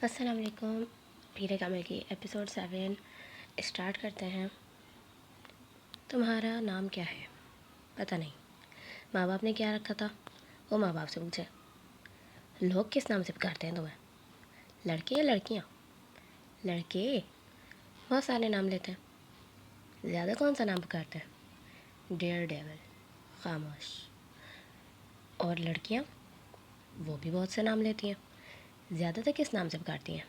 السلام علیکم. پیر کامل کی ایپیسوڈ 7 اسٹارٹ کرتے ہیں. تمہارا نام کیا ہے؟ پتہ نہیں. ماں باپ نے کیا رکھا تھا؟ وہ ماں باپ سے پوچھے. لوگ کس نام سے پکارتے ہیں تمہیں؟ لڑکے یا لڑکیاں؟ لڑکے بہت سارے نام لیتے ہیں. زیادہ کون سا نام پکارتے ہیں؟ ڈیئر ڈیول، خاموش. اور لڑکیاں؟ وہ بھی بہت سے نام لیتی ہیں. زیادہ تر کس نام سے پکارتی ہیں؟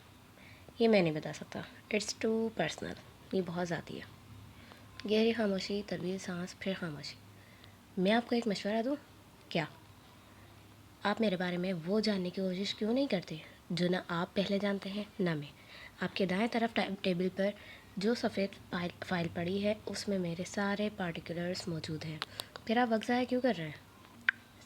یہ میں نہیں بتا سکتا. It's too personal. یہ بہت ذاتی ہے. گہری خاموشی، طویل سانس، پھر خاموشی. میں آپ کو ایک مشورہ دوں؟ کیا؟ آپ میرے بارے میں وہ جاننے کی کوشش کیوں نہیں کرتے جو نہ آپ پہلے جانتے ہیں نہ میں. آپ کے دائیں طرف ٹیبل پر جو سفید فائل پڑی ہے اس میں میرے سارے پارٹیکولرز موجود ہیں. پھر آپ وقت ضائع کیوں کر رہے ہیں؟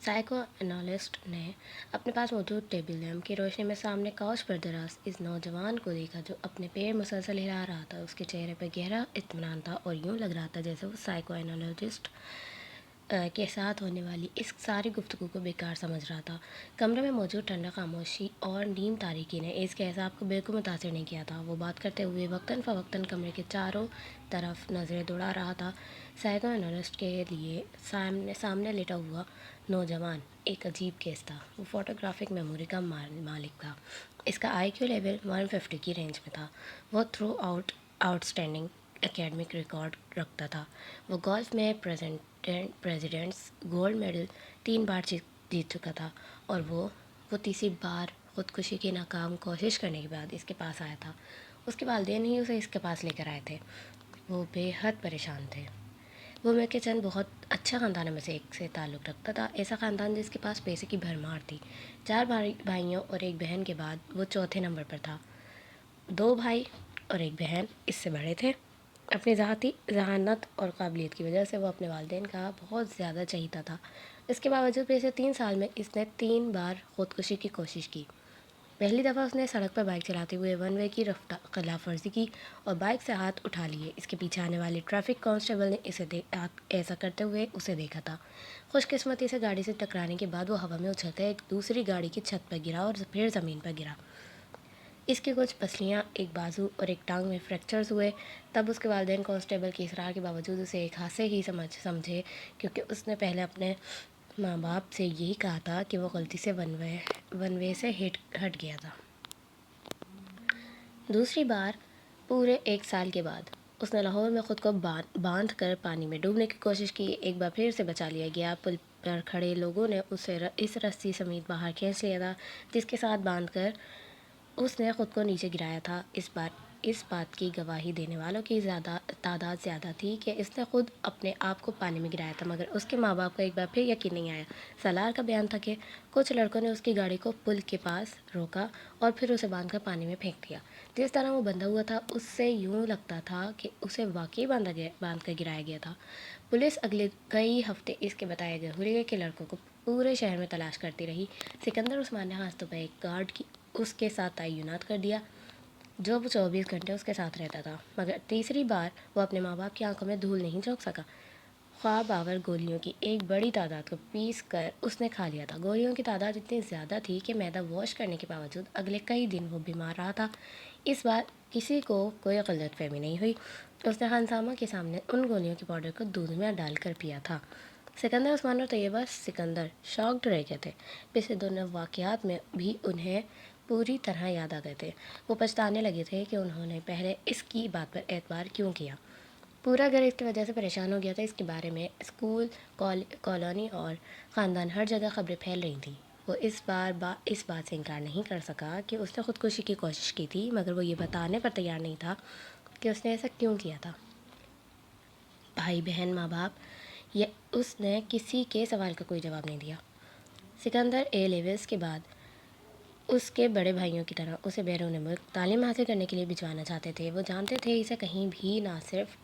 سائیکو انالسٹ نے اپنے پاس موجود ٹیبل لیمپ کی روشنی میں سامنے کاؤچ پر دراز اس نوجوان کو دیکھا جو اپنے پیر مسلسل ہلا رہا تھا. اس کے چہرے پر گہرا اطمینان تھا اور یوں لگ رہا تھا جیسے وہ سائیکو انالسٹ کے ساتھ ہونے والی اس ساری گفتگو کو بیکار سمجھ رہا تھا. کمرے میں موجود ٹھنڈا خاموشی اور نیم تاریکی نے اس کے اعصاب کو بالکل متاثر نہیں کیا تھا. وہ بات کرتے ہوئے وقتاً فوقتاً کمرے کے چاروں طرف نظریں دوڑا رہا تھا. سائیکو انالسٹ کے لیے سامنے لیٹا ہوا نوجوان ایک عجیب کیس تھا. وہ فوٹوگرافک میموری کا مالک تھا. اس کا آئی کیو لیول 150 کی رینج میں تھا. وہ through out standing academic record رکھتا تھا. وہ گولف میں پریزیڈنٹس گولڈ میڈل 3 بار جیت چکا تھا اور وہ تیسری بار خودکشی کی ناکام کوشش کرنے کے بعد اس کے پاس آیا تھا. اس کے والدین ہی اسے اس کے پاس لے کر آئے تھے. وہ بے حد پریشان تھے. وہ میں کے چند بہت اچھا خاندانوں میں سے ایک سے تعلق رکھتا تھا. ایسا خاندان جس کے پاس پیسے کی بھرمار تھی. 4 بھائیوں اور ایک بہن کے بعد وہ چوتھے نمبر پر تھا. 2 بھائی اور ایک بہن اس سے بڑے تھے. اپنی ذاتی ذہانت اور قابلیت کی وجہ سے وہ اپنے والدین کا بہت زیادہ چہیتا تھا. اس کے باوجود پچھلے 3 سال میں اس نے 3 بار خودکشی کی کوشش کی. پہلی دفعہ اس نے سڑک پر بائک چلاتے ہوئے ون وے کی خلاف ورزی کی اور بائک سے ہاتھ اٹھا لیے. اس کے پیچھے آنے والے ٹریفک کانسٹیبل نے ایسا کرتے ہوئے اسے دیکھا تھا. خوش قسمتی سے گاڑی سے ٹکرانے کے بعد وہ ہوا میں اچھلتا ایک دوسری گاڑی کی چھت پر گرا اور پھر زمین پر گرا. اس کی کچھ پسلیاں، ایک بازو اور ایک ٹانگ میں فریکچرز ہوئے. تب اس کے والدین کانسٹیبل کے اصرار کے باوجود اسے ایک حادثے ہی سمجھے کیونکہ اس نے پہلے اپنے ماں باپ سے یہی کہا تھا کہ وہ غلطی سے ون وے سے ہٹ گیا تھا. دوسری بار پورے 1 سال کے بعد اس نے لاہور میں خود کو باندھ کر پانی میں ڈوبنے کی کوشش کی. ایک بار پھر سے بچا لیا گیا. پل پر کھڑے لوگوں نے اسے اس رسی سمیت باہر کھینچ لیا تھا جس کے ساتھ باندھ کر اس نے خود کو نیچے گرایا تھا. اس بات کی گواہی دینے والوں کی تعداد زیادہ تھی کہ اس نے خود اپنے آپ کو پانی میں گرایا تھا، مگر اس کے ماں باپ کو ایک بار پھر یقین نہیں آیا. سالار کا بیان تھا کہ کچھ لڑکوں نے اس کی گاڑی کو پل کے پاس روکا اور پھر اسے باندھ کر پانی میں پھینک دیا. جس طرح وہ بندھا ہوا تھا اس سے یوں لگتا تھا کہ اسے واقعی باندھ کر گرایا گیا تھا. پولیس اگلے کئی ہفتے اس کے بتائے گئے حلیے کے لڑکوں کو پورے شہر میں تلاش کرتی رہی. سکندر عثمان نے ہاتھوں پہ ایک گارڈ کی اس کے ساتھ تعینات کر دیا جو 24 گھنٹے اس کے ساتھ رہتا تھا، مگر تیسری بار وہ اپنے ماں باپ کی آنکھوں میں دھول نہیں جھونک سکا. خواب آور گولیوں کی ایک بڑی تعداد کو پیس کر اس نے کھا لیا تھا. گولیوں کی تعداد اتنی زیادہ تھی کہ معدہ واش کرنے کے باوجود اگلے کئی دن وہ بیمار رہا تھا. اس بار کسی کو کوئی غلط فہمی نہیں ہوئی. اس نے خانسامہ کے سامنے ان گولیوں کے پاؤڈر کو دودھ میں ڈال کر پیا تھا. سکندر عثمان اور طیبہ سکندر شاکڈ رہ گئے تھے. پچھلے دونوں واقعات میں بھی انہیں پوری طرح یاد آ گئے تھے. وہ پچھتانے لگے تھے کہ انہوں نے پہلے اس کی بات پر اعتبار کیوں کیا. پورا گھر اس کی وجہ سے پریشان ہو گیا تھا. اس کے بارے میں اسکول، کالونی اور خاندان ہر جگہ خبریں پھیل رہی تھیں. وہ اس بات سے انکار نہیں کر سکا کہ اس نے خودکشی کی کوشش کی تھی، مگر وہ یہ بتانے پر تیار نہیں تھا کہ اس نے ایسا کیوں کیا تھا. بھائی بہن، ماں باپ، اس نے کسی کے سوال کا کوئی جواب نہیں دیا. سکندر اے لیولز کے بعد اس کے بڑے بھائیوں کی طرح اسے بیرون ملک تعلیم حاصل کرنے کے لیے بھجوانا چاہتے تھے. وہ جانتے تھے اسے کہیں بھی نہ صرف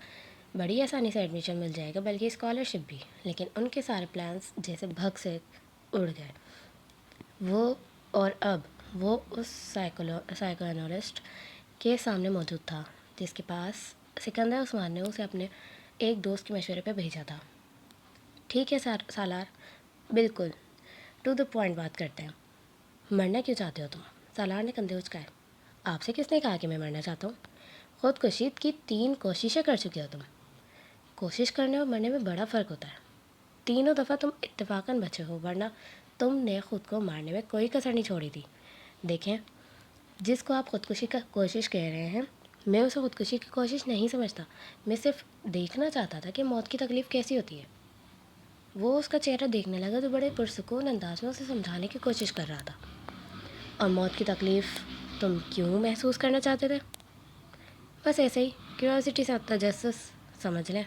بڑی آسانی سے ایڈمیشن مل جائے گا بلکہ اسکالرشپ بھی. لیکن ان کے سارے پلانز جیسے بھگ سے اڑ گئے. اب وہ اس سائیکو انالسٹ کے سامنے موجود تھا جس کے پاس سکندر عثمان نے اسے اپنے ایک دوست کے مشورے پہ بھیجا تھا. ٹھیک ہے سالار، بالکل ٹو دا پوائنٹ بات کرتے ہیں. مرنا کیوں چاہتے ہو تم؟ سالار نے کندھے اچکائے. آپ سے کس نے کہا کہ میں مرنا چاہتا ہوں؟ خودکشی کی 3 کوششیں کر چکے ہو تم. کوشش کرنے اور مرنے میں بڑا فرق ہوتا ہے. تینوں دفعہ تم اتفاقاً بچے ہو، ورنہ تم نے خود کو مارنے میں کوئی کسر نہیں چھوڑی تھی. دیکھیں، جس کو آپ خودکشی کا کوشش کہہ رہے ہیں، میں اسے خودکشی کی کوشش نہیں سمجھتا. میں صرف دیکھنا چاہتا تھا کہ موت کی تکلیف کیسی ہوتی ہے. وہ اس کا چہرہ دیکھنے لگا تو بڑے پرسکون انداز میں اسے سمجھانے کی کوشش کر رہا تھا. اور موت کی تکلیف تم کیوں محسوس کرنا چاہتے تھے؟ بس ایسے ہی، کیوریاسٹی سے تجسس سمجھ لیں.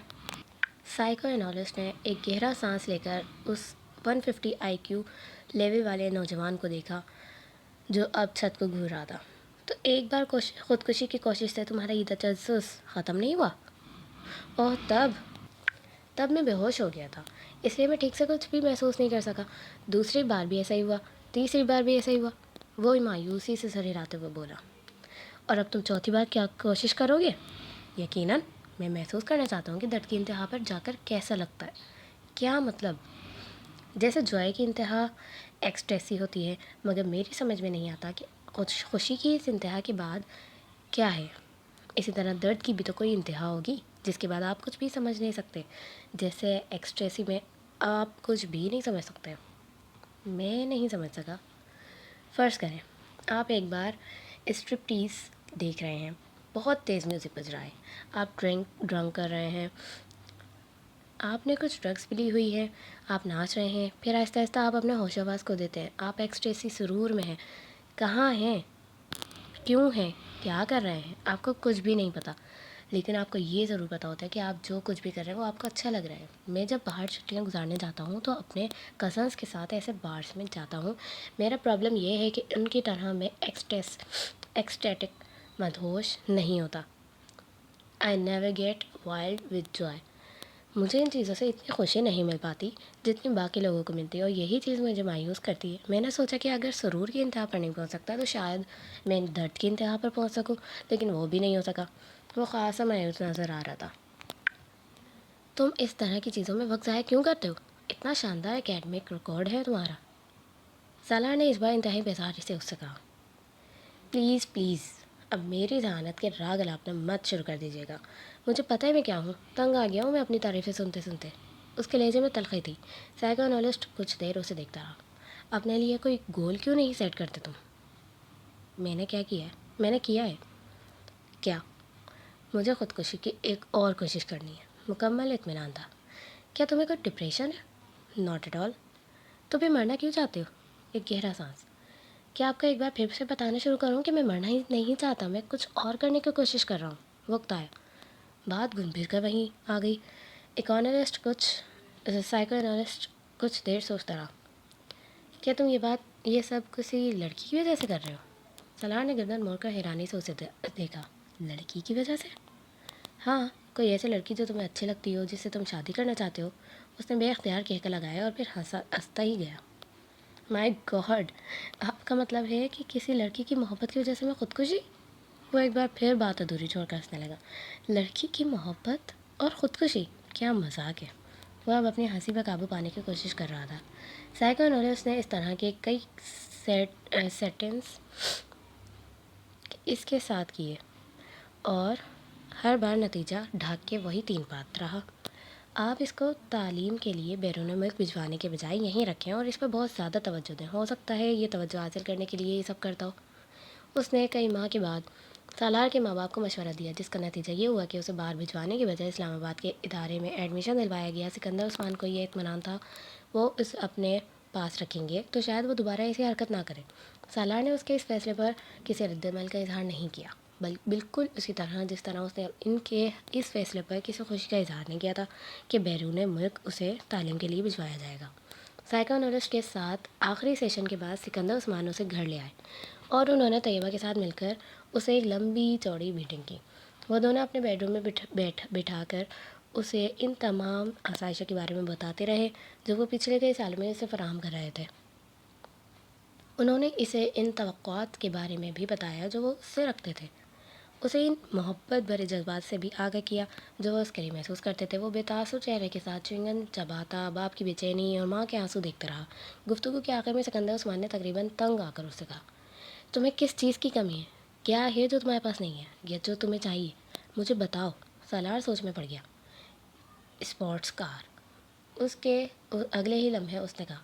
سائیکو انالسٹ نے ایک گہرا سانس لے کر اس 150 IQ لیول والے نوجوان کو دیکھا جو اب چھت کو گھور رہا تھا. تو ایک بار خودکشی کی کوشش سے تمہارا یہ تجسس ختم نہیں ہوا؟ اور تب میں بے ہوش ہو گیا تھا، اس لیے میں ٹھیک سے کچھ بھی محسوس نہیں کر سکا. دوسری بار بھی ایسا ہی ہوا، تیسری بار بھی ایسا ہی ہوا. وہ مایوسی سے سر ہلاتے ہوئے بولا. اور اب تم چوتھی بار کیا کوشش کرو گے؟ یقیناً میں محسوس کرنا چاہتا ہوں کہ درد کی انتہا پر جا کر کیسا لگتا ہے. کیا مطلب؟ جیسے جوائے کی انتہا ایکسٹیسی ہوتی ہے، مگر میری سمجھ میں نہیں آتا کہ خوشی کی اس انتہا کے بعد کیا ہے. اسی طرح درد کی بھی تو کوئی انتہا ہوگی جس کے بعد آپ کچھ بھی سمجھ نہیں سکتے. جیسے ایکسٹیسی میں آپ کچھ بھی نہیں سمجھ سکتے. میں نہیں سمجھ سکا. فرض کریں آپ ایک بار اسٹرپٹیز دیکھ رہے ہیں، بہت تیز میوزک بج رہا ہے، آپ ڈرنک کر رہے ہیں، آپ نے کچھ ڈرگس بھی لی ہوئی ہے، آپ ناچ رہے ہیں، پھر آہستہ آہستہ آپ اپنے ہوش و حواس کو دیتے ہیں. آپ ایکسٹیسی سرور میں ہیں. کہاں ہیں؟ کیوں ہیں؟ کیا کر رہے ہیں؟ آپ کو کچھ بھی نہیں پتہ. لیکن آپ کو یہ ضرور پتہ ہوتا ہے کہ آپ جو کچھ بھی کر رہے ہیں وہ آپ کو اچھا لگ رہا ہے. میں جب باہر چھٹیاں گزارنے جاتا ہوں تو اپنے کزنس کے ساتھ ایسے بارس میں جاتا ہوں. میرا پرابلم یہ ہے کہ ان کی طرح میں ایکسٹیٹک مدہوش نہیں ہوتا. I never get wild with joy. مجھے ان چیزوں سے اتنی خوشی نہیں مل پاتی جتنی باقی لوگوں کو ملتی ہے، اور یہی چیز مجھے مایوس کرتی ہے. میں نے سوچا کہ اگر سرور کی انتہا پر نہیں پہنچ سکتا تو شاید میں درد کی انتہا پر پہنچ سکوں، لیکن وہ بھی نہیں ہو سکا. وہ خاصا مایوس نظر آ رہا تھا. تم اس طرح کی چیزوں میں وقت ضائع کیوں کرتے ہو؟ اتنا شاندار اکیڈمک ریکارڈ ہے تمہارا. سالار نے اس بار انتہائی بیزاری سے اس سے کہا. پلیز اب میری ذہانت کے راگ الاپنا مت شروع کر دیجیے گا. مجھے پتہ ہے میں کیا ہوں. تنگ آ گیا ہوں میں اپنی تعریفیں سنتے سنتے. اس کے لہجے میں تلخی تھی. سائیکو انالسٹ کچھ دیر اسے دیکھتا رہا. اپنے لیے کوئی گول کیوں نہیں سیٹ کرتے تم؟ میں نے کیا ہے. کیا؟ مجھے خودکشی کی ایک اور کوشش کرنی ہے. مکمل اطمینان تھا. کیا تمہیں کوئی ڈپریشن ہے؟ Not at all. تو پھر مرنا کیوں چاہتے ہو؟ ایک گہرا سانس. کیا آپ کو ایک بار پھر سے بتانا شروع کروں کہ میں مرنا ہی نہیں چاہتا، میں کچھ اور کرنے کی کوشش کر رہا ہوں. وقت آیا. بات گھوم پھر کر وہیں آ گئی. سائیکو انالسٹ کچھ دیر سوچتا رہا. کیا تم یہ سب کسی لڑکی کی وجہ سے کر رہے ہو؟ سالار نے گردن موڑ کر حیرانی سے اسے دیکھا. لڑکی کی وجہ سے؟ ہاں، کوئی ایسی لڑکی جو تمہیں اچھی لگتی ہو، جس سے تم شادی کرنا چاہتے ہو. اس نے بے اختیار کہکا لگایا اور پھر ہنستا ہی گیا. مائی گاڈ، آپ کا مطلب ہے کہ کسی لڑکی کی محبت کی وجہ سے میں خودکشی؟ وہ ایک بار پھر بات ادھوری چھوڑ کر ہنسنے لگا. لڑکی کی محبت اور خودکشی؟ کیا مذاق ہے. وہ اب اپنی ہنسی پر قابو پانے کی کوشش کر رہا تھا. سائیکو انالسٹ نے اس طرح کے کئی سیٹنگز اس کے ساتھ کیے اور ہر بار نتیجہ ڈھاک کے وہی 3 بات رہا. آپ اس کو تعلیم کے لیے بیرون ملک بھجوانے کے بجائے یہیں رکھیں اور اس پہ بہت زیادہ توجہ دیں. ہو سکتا ہے یہ توجہ حاصل کرنے کے لیے یہ سب کرتا ہو. اس نے کئی ماہ کے بعد سالار کے ماں باپ کو مشورہ دیا، جس کا نتیجہ یہ ہوا کہ اسے باہر بھجوانے کے بجائے اسلام آباد کے ادارے میں ایڈمیشن دلوایا گیا. سکندر عثمان کو یہ اطمینان تھا وہ اس اپنے پاس رکھیں گے تو شاید وہ دوبارہ ایسی حرکت نہ کرے. سالار نے اس کے اس فیصلے پر کسی رد عمل کا اظہار نہیں کیا، بالکل اسی طرح جس طرح اس نے ان کے اس فیصلے پر کسی خوشی کا اظہار نہیں کیا تھا کہ بیرون ملک اسے تعلیم کے لیے بھجوایا جائے گا. سائیکو انالسٹ کے ساتھ آخری سیشن کے بعد سکندر عثمان اسے گھر لے آئے اور انہوں نے طیبہ کے ساتھ مل کر اسے ایک لمبی چوڑی میٹنگ کی. وہ دونوں اپنے بیڈ روم میں بٹھا کر اسے ان تمام آسائشوں کے بارے میں بتاتے رہے جو وہ پچھلے کئی سالوں میں اسے فراہم کر رہے تھے. انہوں نے اسے ان توقعات کے بارے میں بھی بتایا جو وہ اس سے رکھتے تھے. اسے ان محبت بھرے جذبات سے بھی آگاہ کیا جو وہ اس کے لیے محسوس کرتے تھے. وہ بے تاثر چہرے کے ساتھ چوئنگم چباتا باپ کی بے چینی اور ماں کے آنسو دیکھتا رہا. گفتگو کے آخر میں سکندر عثمان نے تقریباً تنگ آ کر اس سے کہا. تمہیں کس چیز کی کمی ہے؟ کیا ہے جو تمہارے پاس نہیں ہے یا جو تمہیں چاہیے؟ مجھے بتاؤ۔ سالار سوچ میں پڑ گیا۔ Sports car. اس کے اگلے ہی لمحے اس نے کہا،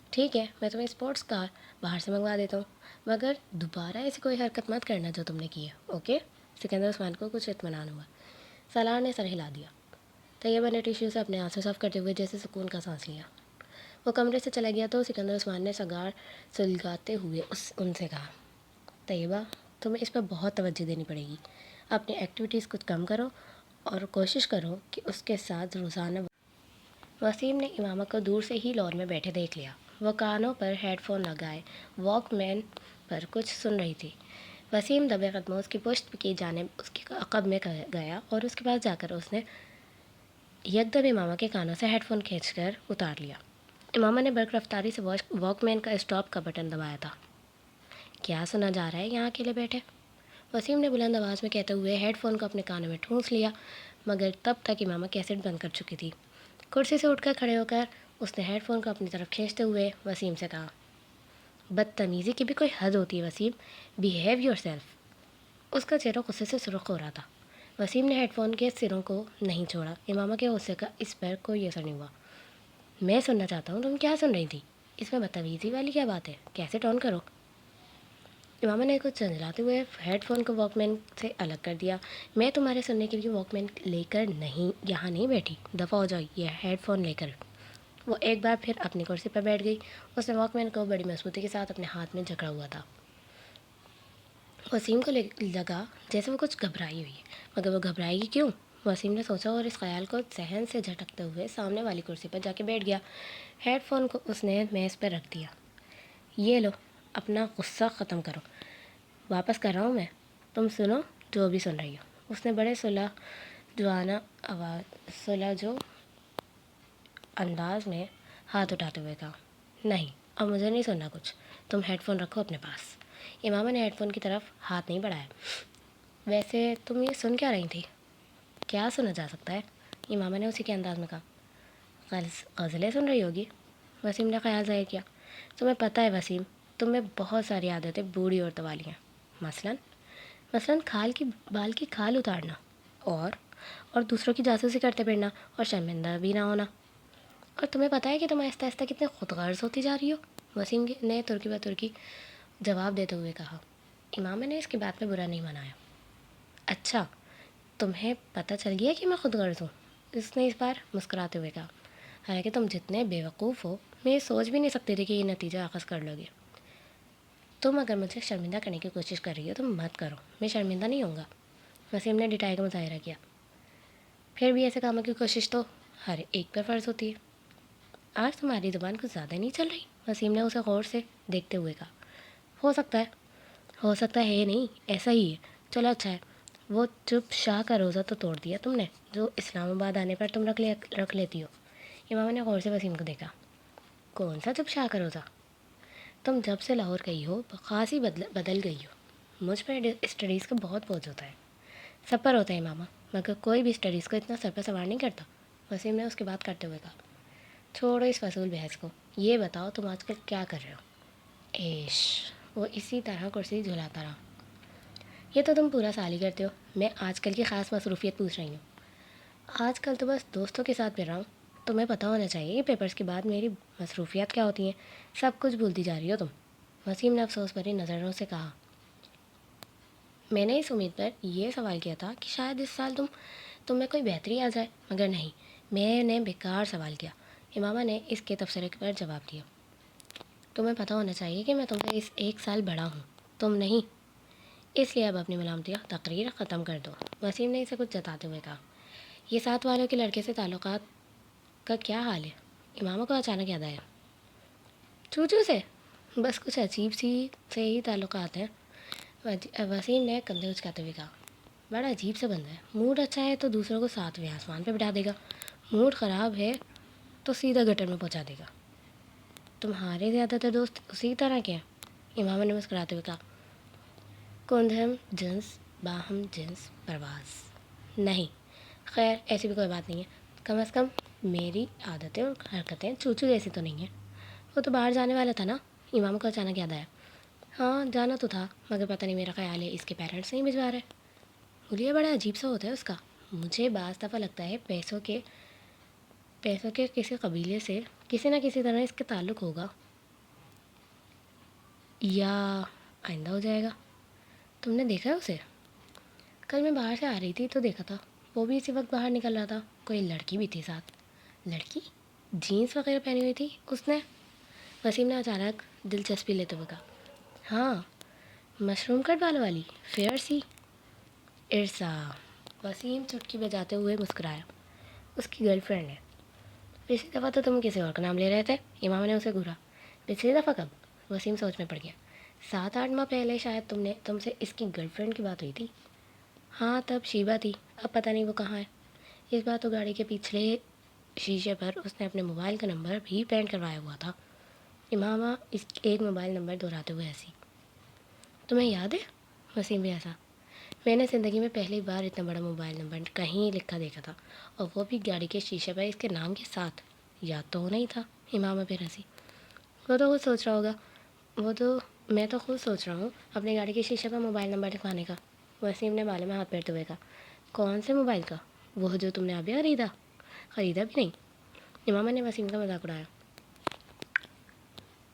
ٹھیک ہے، میں تمہیں اسپورٹس کار باہر سے منگوا دیتا ہوں، مگر دوبارہ ایسی کوئی حرکت مت کرنا جو تم نے کی ہے، اوکے؟ سکندر عثمان کو کچھ اطمینان ہوا۔ سالار نے سر ہلا دیا۔ طیبہ نے ٹیشو سے اپنے آنسو صاف کرتے ہوئے جیسے سکون کا سانس لیا۔ وہ کمرے سے چلا گیا تو سکندر عثمان نے سگار سلگاتے ہوئے ان سے کہا، طیبہ، تمہیں اس پر بہت توجہ دینی پڑے گی۔ اپنی ایکٹیویٹیز کچھ کم کرو اور کوشش کرو کہ اس کے ساتھ روزانہ۔ وسیم نے امامہ کو دور سے ہی لان میں بیٹھے دیکھ لیا۔ وہ کانوں پر ہیڈ فون لگائے واک مین پر کچھ سن رہی تھی۔ وسیم دبے قدموں اس کی پشت کی جانب اس کے عقب میں گیا اور اس کے پاس جا کر اس نے یکدم امامہ کے کانوں سے ہیڈ فون کھینچ کر اتار لیا۔ امامہ نے برق رفتاری سے واک مین کا اسٹاپ کا بٹن دبایا تھا۔ کیا سنا جا رہا ہے یہاں اکیلے بیٹھے؟ وسیم نے بلند آواز میں کہتے ہوئے ہیڈ فون کو اپنے کانوں میں ٹھونس لیا، مگر تب تک امامہ کیسٹ بند کر چکی تھی۔ کرسی سے اٹھ کر کھڑے ہو کر اس نے ہیڈ فون کو اپنی طرف کھینچتے ہوئے وسیم سے کہا، بدتمیزی کی بھی کوئی حد ہوتی ہے وسیم، بیہیو یور سیلف۔ اس کا چہرہ غصے سے سرخ ہو رہا تھا۔ وسیم نے ہیڈ فون کے سروں کو نہیں چھوڑا۔ امامہ کے غصے کا اس پر کوئی اثر نہیں ہوا۔ میں سننا چاہتا ہوں، تم کیا سن رہی تھی؟ اس میں بدتمیزی والی کیا بات ہے؟ کیسٹ آن کرو۔ امامہ نے کچھ جھنجھلاتے ہوئے ہیڈ فون کو واک مین سے الگ کر دیا۔ میں تمہارے سننے کے لیے واک مین لے کر یہاں نہیں بیٹھی، دفعہ ہو جاؤ یہ ہیڈ فون لے کر۔ وہ ایک بار پھر اپنی کرسی پر بیٹھ گئی۔ اس نے واک مین کو بڑی مضبوطی کے ساتھ اپنے ہاتھ میں جکڑا ہوا تھا۔ وسیم کو لگا جیسے وہ کچھ گھبرائی ہوئی ہے، مگر وہ گھبرائے گی کیوں؟ وسیم نے سوچا اور اس خیال کو ذہن سے جھٹکتے ہوئے سامنے والی کرسی پر جا کے بیٹھ گیا۔ ہیڈ فون کو اس نے میز پر رکھ دیا۔ یہ لو، اپنا غصہ ختم کرو، واپس کر رہا ہوں میں، تم سنو جو بھی سن رہی ہو۔ اس نے بڑے جو انداز میں ہاتھ اٹھاتے ہوئے کہا، نہیں، اب مجھے نہیں سننا کچھ، تم ہیڈ فون رکھو اپنے پاس۔ امامہ نے ہیڈ فون کی طرف ہاتھ نہیں بڑھایا۔ ویسے تم یہ سن کیا رہی تھی؟ کیا سنا جا سکتا ہے؟ امامہ نے اسی کے انداز میں کہا، غزلیں سن رہی ہوگی۔ وسیم نے خیال ظاہر کیا، تمہیں پتہ ہے وسیم، تم میں بہت ساری عادتیں بوڑھی عورتوں والی ہیں، مثلاً بال کی کھال اتارنا اور دوسروں کی جاسوسی کرتے پھرنا اور شرمندہ بھی نہ ہونا۔ اور تمہیں پتہ ہے کہ تم آہستہ آہستہ کتنے خود غرض ہوتی جا رہی ہو؟ وسیم نے ترکی بہ ترکی جواب دیتے ہوئے کہا۔ امامہ نے اس کی بات میں برا نہیں منایا۔ اچھا، تمہیں پتہ چل گیا کہ میں خود غرض ہوں؟ اس نے اس بار مسکراتے ہوئے کہا، حالانکہ تم جتنے بیوقوف ہو، میں یہ سوچ بھی نہیں سکتی تھی کہ یہ نتیجہ اخذ کر لو گے۔ تم اگر مجھے شرمندہ کرنے کی کوشش کر رہی ہو تو مت کرو، میں شرمندہ نہیں ہوں گا۔ وسیم نے ڈٹائی کا مظاہرہ کیا۔ پھر بھی ایسے کاموں کی کوشش تو ہر ایک پر فرض ہوتی ہے۔ آج تمہاری زبان کچھ زیادہ نہیں چل رہی؟ وسیم نے اسے غور سے دیکھتے ہوئے کہا۔ ہو سکتا ہے نہیں، ایسا ہی ہے۔ چلو اچھا ہے، وہ چپ شاہ کا روزہ تو توڑ دیا تم نے جو اسلام آباد آنے پر تم رکھ لیتی ہو۔ امامہ نے غور سے وسیم کو دیکھا۔ کون سا چپ شاہ کا روزہ؟ تم جب سے لاہور گئی ہو خاصی بدل گئی ہو۔ مجھ پر اسٹڈیز کا بہت بوجھ ہوتا ہے۔ سب پر ہوتا ہے امامہ، مگر کوئی بھی اسٹڈیز کو اتنا سر پر سوار نہیں کرتا۔ وسیم نے اس کی بات کرتے ہوئے کہا، چھوڑو اس فضول بحث کو، یہ بتاؤ تم آج کل کیا کر رہے ہو؟ ایش، وہ اسی طرح کرسی جھلاتا رہا۔ یہ تو تم پورا سال ہی کرتے ہو، میں آج کل کی خاص مصروفیت پوچھ رہی ہوں۔ آج کل تو بس دوستوں کے ساتھ پھر رہا ہوں۔ تمہیں پتہ ہونا چاہیے کہ پیپرز کے بعد میری مصروفیات کیا ہوتی ہیں، سب کچھ بھولتی جا رہی ہو تم۔ وسیم نے افسوس بھری نظروں سے کہا، میں نے اس امید پر یہ سوال کیا تھا کہ شاید اس سال تم میں کوئی بہتری آ جائے، مگر نہیں، میں نے بیکار سوال کیا۔ امامہ نے اس کے تبصرے پر جواب دیا، تمہیں پتہ ہونا چاہیے کہ میں تم سے اس 1 سال بڑا ہوں، تم نہیں، اس لیے اب اپنی ملامتیاں تقریر ختم کر دو۔ وسیم نے اسے کچھ جتاتے ہوئے کہا، یہ ساتھ والوں کے لڑکے سے تعلقات کا کیا حال ہے؟ امامہ کو اچانک یاد آیا، چوچو سے بس کچھ عجیب سے ہی تعلقات ہیں۔ وسیم نے کندھے اچکاتے ہوئے کہا، بڑا عجیب سے بندہ ہے، موڈ اچھا ہے تو دوسروں کو 7ویں آسمان پہ بٹھا دے گا، موڈ خراب ہے تو سیدھا گٹر میں پہنچا دے گا۔ تمہارے زیادہ تر دوست اسی طرح کے ہیں؟ امامہ نے مسکراتے ہوئے کہا، کندھم جنس باہم جنس پرواز نہیں، خیر ایسی بھی کوئی بات نہیں ہے، کم از کم میری عادتیں اور حرکتیں چوچو جیسی تو نہیں ہیں۔ وہ تو باہر جانے والا تھا نا؟ امامہ کو اچانک یاد آیا، ہاں جانا تو تھا، مگر پتہ نہیں میرا خیال ہے اس کے پیرنٹس نہیں بھجوا رہے. حلیہ بڑا عجیب سا ہوتا ہے اس کا. مجھے بعض دفعہ لگتا ہے پیسوں کے کسی قبیلے سے کسی نہ کسی طرح اس کے تعلق ہوگا، یا آئندہ ہو جائے گا. تم نے دیکھا ہے اسے؟ کل میں باہر سے آ رہی تھی تو دیکھا تھا، وہ بھی اسی وقت باہر نکل رہا تھا. کوئی لڑکی بھی تھی ساتھ. لڑکی؟ جینس وغیرہ پہنی ہوئی تھی اس نے. وسیم نے اچانک دلچسپی لیتے ہوئے کہا. ہاں، مشروم کٹ بالوں والی فیئر سی. ارسا. وسیم چٹکی بجاتے ہوئے مسکرایا. اس کی گرل فرینڈ ہے. پچھلی دفعہ تو تم کسی اور کا نام لے رہے تھے. امام نے اسے گھورا. پچھلی دفعہ کب؟ وسیم سوچ میں پڑ گیا. 7-8 ماہ پہلے شاید تم سے اس کی گرل فرینڈ کی بات ہوئی تھی. ہاں تب شیبہ تھی، اب پتہ نہیں وہ کہاں ہے. اس بار تو گاڑی کے پچھلے شیشے پر اس نے اپنے موبائل کا نمبر بھی پینٹ کروایا ہوا تھا. امامہ اس ایک موبائل نمبر دہراتے ہوئے ہنسی. تمہیں یاد ہے؟ وسیم بھی ہنسا. میں نے زندگی میں پہلی بار اتنا بڑا موبائل نمبر کہیں لکھا دیکھا تھا، اور وہ بھی گاڑی کے شیشے پر اس کے نام کے ساتھ. یاد تو ہونا ہی تھا. امامہ پھر ہنسی. وہ تو خود سوچ رہا ہوگا. میں تو خود سوچ رہا ہوں اپنی گاڑی کے شیشے پر موبائل نمبر لکھوانے کا. وسیم نے بالوں میں ہاتھ پھیرتے ہوئے کہا. کون سے موبائل کا؟ وہ جو تم نے ابھی خریدا بھی نہیں. امامہ نے وسیم کا مذاق اڑایا.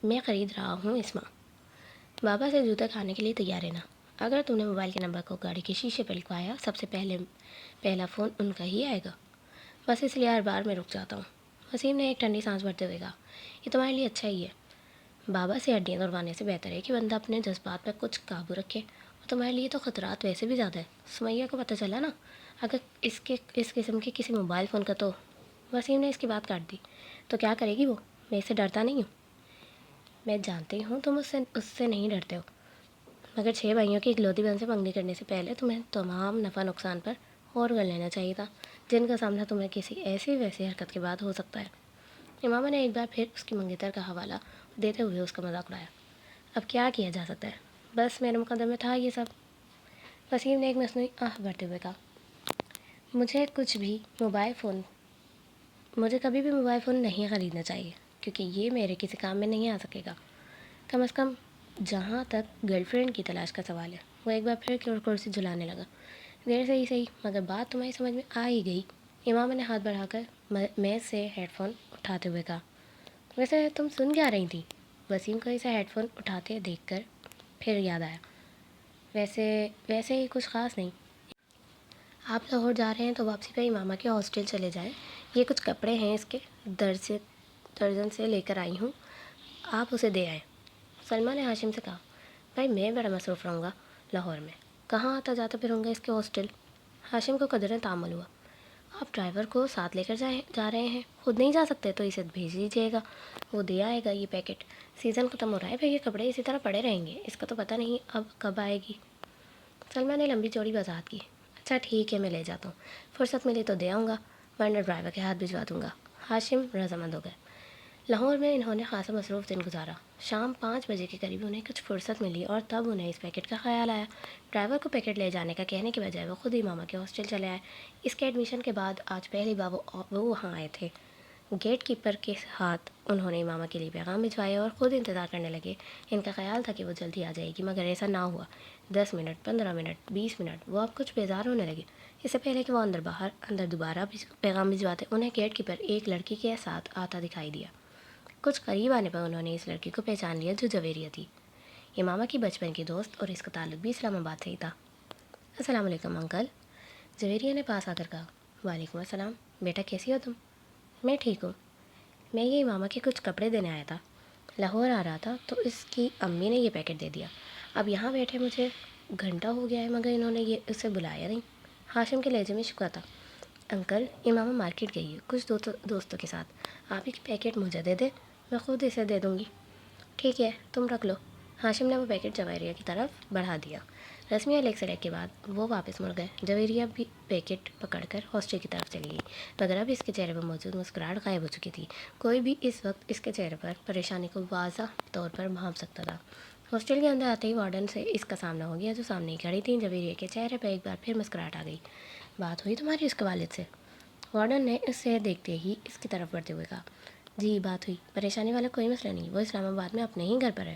میں خرید رہا ہوں اسما. بابا سے جوتا کھانے کے لیے تیار رہنا. اگر تم نے موبائل کے نمبر کو گاڑی کے شیشے پہ لکھوایا، سب سے پہلا فون ان کا ہی آئے گا. بس اس لیے ہر بار میں رک جاتا ہوں. وسیم نے ایک ٹھنڈی سانس بھرتے ہوئے کہا. یہ تمہارے لیے اچھا ہی ہے. بابا سے ہڈیاں توڑوانے سے بہتر ہے کہ بندہ اپنے جذبات پر کچھ قابو رکھے. اور تمہارے لیے تو خطرات ویسے بھی زیادہ ہے. سمیہ کو پتہ چلا نا اگر اس قسم کے کسی موبائل فون کا تو. وسیم نے اس کی بات کاٹ دی. تو کیا کرے گی وہ؟ میں اس سے ڈرتا نہیں ہوں. میں جانتی ہوں تم اس سے نہیں ڈرتے ہو، مگر 6 بھائیوں کی اکلوتی بہن سے منگنی کرنے سے پہلے تمہیں تمام نفع نقصان پر غور کر لینا چاہیے تھا، جن کا سامنا تمہیں کسی ایسی ویسی حرکت کے بعد ہو سکتا ہے. امامہ نے ایک بار پھر اس کی منگیتر کا حوالہ دیتے ہوئے اس کا مذاق اڑایا. اب کیا کیا جا سکتا ہے؟ بس میرے مقدر میں تھا یہ سب. وسیم نے ایک مصنوعی آہ بھرتے ہوئے کہا. مجھے کبھی بھی موبائل فون نہیں خریدنا چاہیے، کیونکہ یہ میرے کسی کام میں نہیں آ سکے گا، کم از کم جہاں تک گرل فرینڈ کی تلاش کا سوال ہے. وہ ایک بار پھر کرسی جھلانے لگا. دیر سے ہی صحیح، مگر بات تمہاری سمجھ میں آ ہی گئی. امامہ نے ہاتھ بڑھا کر میز سے ہیڈ فون اٹھاتے ہوئے کہا. ویسے تم سن کیا رہی تھی؟ وسیم کو اسے ہیڈ فون اٹھاتے دیکھ کر پھر یاد آیا. ویسے ہی کچھ خاص نہیں. آپ لاہور جا رہے ہیں تو واپسی پہ امامہ کے ہاسٹل چلے جائیں. یہ کچھ کپڑے ہیں اس کے درجن سے لے کر آئی ہوں، آپ اسے دے آئیں. سلمہ نے ہاشم سے کہا. بھائی میں بڑا مصروف رہوں گا لاہور میں، کہاں آتا جاتا پھروں گا اس کے ہاسٹل. ہاشم کو قدریں تعامل ہوا. آپ ڈرائیور کو ساتھ لے کر جا رہے ہیں، خود نہیں جا سکتے تو اسے بھیج دیجیے گا، وہ دے آئے گا. یہ پیکٹ سیزن ختم ہو رہا ہے، پھر یہ کپڑے اسی طرح پڑے رہیں گے، اس کا تو پتہ نہیں اب کب آئے گی. سلمہ نے لمبی چوڑی وضاحت کی. اچھا ٹھیک ہے، میں لے جاتا ہوں، فرصت ملی تو دے آؤں گا، ورنہ ڈرائیور کے ہاتھ بھجوا دوں گا. ہاشم رضامند ہو گئے. لاہور میں انہوں نے خاصا مصروف دن گزارا. شام 5 بجے کے قریب انہیں کچھ فرصت ملی اور تب انہیں اس پیکٹ کا خیال آیا. ڈرائیور کو پیکٹ لے جانے کا کہنے کے بجائے وہ خود امامہ کے ہاسٹل چلے آئے. اس کے ایڈمیشن کے بعد آج پہلی بار وہ وہاں آئے تھے. گیٹ کیپر کے ہاتھ انہوں نے امامہ کے لیے پیغام بھجوائے اور خود انتظار کرنے لگے. ان کا خیال تھا کہ وہ جلدی آ جائے گی، مگر ایسا نہ ہوا. 10 منٹ، 15 منٹ، 20 منٹ، وہ اب کچھ بیزار ہونے لگے. اس سے پہلے کہ وہ اندر دوبارہ پیغام بھجواتے، انہیں گیٹ کیپر ایک لڑکی کے ساتھ آتا دکھائی دیا. کچھ قریب آنے پر انہوں نے اس لڑکی کو پہچان لیا جو جویریہ تھی، امامہ کی بچپن کی دوست، اور اس کا تعلق بھی اسلام آباد سے ہی تھا. السلام علیکم انکل، جویریہ نے پاس آ کر کہا. وعلیکم السلام بیٹا، کیسی ہو تم؟ میں ٹھیک ہوں. میں یہ امامہ کے کچھ کپڑے دینے آیا تھا، لاہور آ رہا تھا تو اس کی امی نے یہ پیکٹ دے دیا. اب یہاں بیٹھے مجھے گھنٹہ ہو گیا ہے، مگر انہوں نے اسے بلایا نہیں. ہاشم کے لہجے میں شکوہ تھا. انکل، امامہ مارکیٹ گئی ہے کچھ دوستوں کے ساتھ، آپ ہی پیکٹ مجھے دے دیں، میں خود اسے دے دوں گی. ٹھیک ہے، تم رکھ لو. ہاشم نے وہ پیکٹ جویریہ کی طرف بڑھا دیا. رسمی الیکسرے کے بعد وہ واپس مڑ گئے. جویریہ بھی پیکٹ پکڑ کر ہاسٹل کی طرف چلی گئی، مگر اب اس کے چہرے پر موجود مسکراہٹ غائب ہو چکی تھی. کوئی بھی اس وقت اس کے چہرے پر پریشانی کو واضح طور پر بھانپ سکتا تھا. ہاسٹل کے اندر آتے ہی وارڈن سے اس کا سامنا ہو گیا جو سامنے ہی کھڑی تھیں. جویریہ کے چہرے پر ایک بار پھر مسکراہٹ آ گئی. بات ہوئی تمہاری اس کے والد سے؟ وارڈن نے اسے دیکھتے ہی اس کی طرف بڑھتے ہوئے کہا. جی بات ہوئی، پریشانی والا کوئی مسئلہ نہیں، وہ اسلام آباد میں اپنے ہی گھر پر ہے.